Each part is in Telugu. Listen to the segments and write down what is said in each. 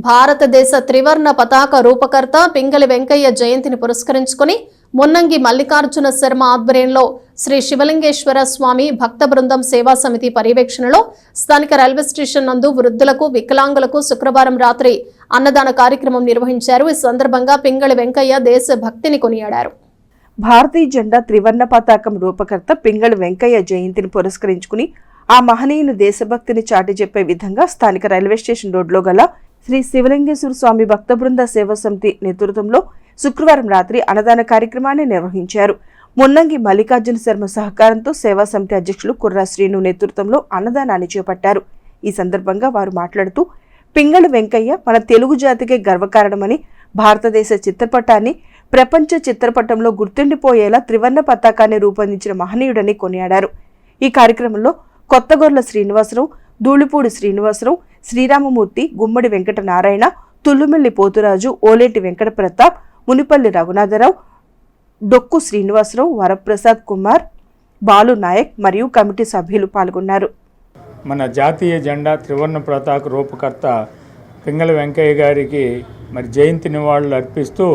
భారతదేశ త్రివర్ణ పతాక రూపకర్త పింగళి వెంకయ్య జయంతిని పురస్కరించుకుని మున్నంగి మల్లికార్జున శర్మ ఆధ్వర్యంలో శ్రీ శివలింగేశ్వర స్వామి భక్త బృందం సేవా సమితి పర్యవేక్షణలో స్థానిక రైల్వే స్టేషన్ నందు వృద్ధులకు వికలాంగులకు శుక్రవారం రాత్రి అన్నదాన కార్యక్రమం నిర్వహించారు. ఈ సందర్భంగా పింగళి వెంకయ్య దేశ భక్తిని కొనియాడారు. భారతీయ జెండా త్రివర్ణ పతాకం రూపకర్త పింగళి వెంకయ్య జయంతిని పురస్కరించుకుని ఆ మహనీయుని దేశభక్తిని చాటి చెప్పే విధంగా స్థానిక రైల్వే స్టేషన్ రోడ్లో గల శ్రీ శివలింగేశ్వర స్వామి భక్త బృంద సేవా సమితి నేతృత్వంలో శుక్రవారం రాత్రి అన్నదాన కార్యక్రమాన్ని నిర్వహించారు. మున్నంగి మల్లికార్జున శర్మ సహకారంతో సేవా సమితి అధ్యక్షులు కుర్రా శ్రీను నేతృత్వంలో అన్నదానాన్ని చేపట్టారు. ఈ సందర్భంగా వారు మాట్లాడుతూ పింగళి వెంకయ్య మన తెలుగు జాతికే గర్వకారణమని, భారతదేశ చిత్రపటాన్ని ప్రపంచ చిత్రపటంలో గుర్తుండిపోయేలా త్రివర్ణ పతాకాన్ని రూపొందించిన మహనీయుడని కొనియాడారు. ఈ కార్యక్రమంలో కొత్తగొర్ల శ్రీనివాసరావు, ధూళిపూడి శ్రీనివాసరావు, శ్రీరామమూర్తి, గుమ్మడి వెంకట నారాయణ, తుల్లుమిల్లి పోతురాజు, ఓలేటి వెంకట ప్రతాప్, మునిపల్లి రఘునాథరావు, డొక్కు శ్రీనివాసరావు, వరప్రసాద్ కుమార్, బాలు నాయక్ మరియు కమిటీ సభ్యులు పాల్గొన్నారు. మన జాతీయ జెండా త్రివర్ణ పతాక రూపకర్త పింగళి వెంకయ్య గారికి జయంతి నివాళులు అర్పిస్తూ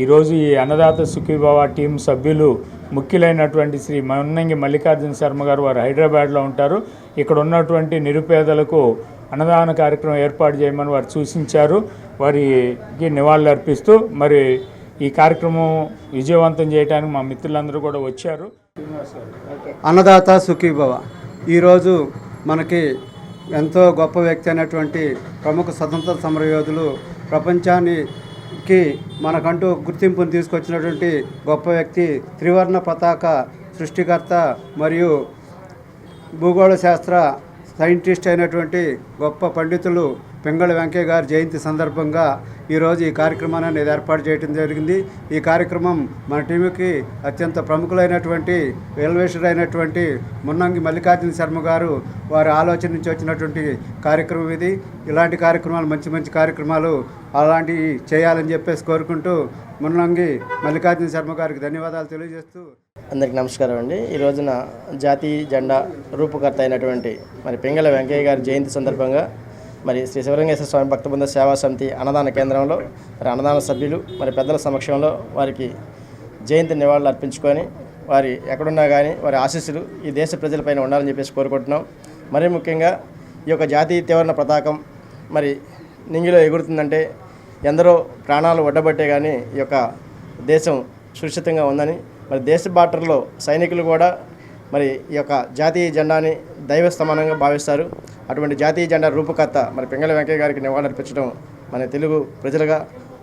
ఈరోజు ఈ అన్నదాత సుఖీభవ టీం సభ్యులు ముఖ్యులైనటువంటి శ్రీ మున్నంగి మల్లికార్జున శర్మ గారు వారు హైదరాబాద్లో ఉంటారు. ఇక్కడ ఉన్నటువంటి నిరుపేదలకు అన్నదాన కార్యక్రమం ఏర్పాటు చేయమని వారు సూచించారు. వారికి నివాళులు అర్పిస్తూ ఈ కార్యక్రమం విజయవంతం చేయడానికి మా మిత్రులందరూ కూడా వచ్చారు. అన్నదాత సుఖీభవ ఈరోజు మనకి ఎంతో గొప్ప వ్యక్తి అయినటువంటి ప్రముఖ స్వతంత్ర సమరయోధులు, ప్రపంచానికి మనకంటూ గుర్తింపును తీసుకొచ్చినటువంటి గొప్ప వ్యక్తి, త్రివర్ణ పతాక సృష్టికర్త మరియు భూగోళ శాస్త్ర సైంటిస్ట్ అయినటువంటి గొప్ప పండితులు పింగళి వెంకయ్య గారి జయంతి సందర్భంగా ఈరోజు ఈ కార్యక్రమాన్ని ఏర్పాటు చేయడం జరిగింది. ఈ కార్యక్రమం మన టీముకి అత్యంత ప్రముఖులైనటువంటి వెల్వేషరైనటువంటి మున్నంగి మల్లికార్జున శర్మ గారు వారి ఆలోచన నుంచి వచ్చినటువంటి కార్యక్రమం ఇది. ఇలాంటి కార్యక్రమాలు మంచి కార్యక్రమాలు అలాంటివి చేయాలని చెప్పేసి కోరుకుంటూ మున్నంగి మల్లికార్జున శర్మ గారికి ధన్యవాదాలు తెలియజేస్తూ అందరికీ నమస్కారం అండి. ఈ రోజున జాతీయ జెండా రూపకర్త అయినటువంటి పింగళి వెంకయ్య గారి జయంతి సందర్భంగా శ్రీ శివలింగేశ్వర స్వామి భక్త బృంద సేవా సమితి అన్నదాన కేంద్రంలో అన్నదాన సభ్యులు పెద్దల సమక్షంలో వారికి జయంతి నివాళులు అర్పించుకొని వారి ఎక్కడున్నా కానీ వారి ఆశీస్సులు ఈ దేశ ప్రజలపైన ఉండాలని చెప్పేసి కోరుకుంటున్నాం. మరీ ముఖ్యంగా ఈ యొక్క జాతీయ త్రివర్ణ పతాకం నింగిలో ఎగురుతుందంటే ఎందరో ప్రాణాలు ఒడ్డబట్టే కానీ ఈ యొక్క దేశం సురక్షితంగా ఉందని, దేశ బార్డర్లో సైనికులు కూడా ఈ యొక్క జాతీయ జెండాని దైవ సమానంగా భావిస్తారు. అటువంటి జాతీయ జెండా రూపకర్త పింగళి వెంకయ్య గారికి నివాళులర్పించడం మన తెలుగు ప్రజలుగా,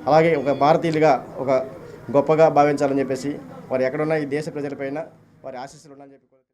అలాగే ఒక భారతీయులుగా ఒక గొప్పగా భావించాలని చెప్పేసి వారు ఎక్కడున్నా ఈ దేశ ప్రజలపైన వారి ఆశీస్సులు ఉన్నాయని చెప్పి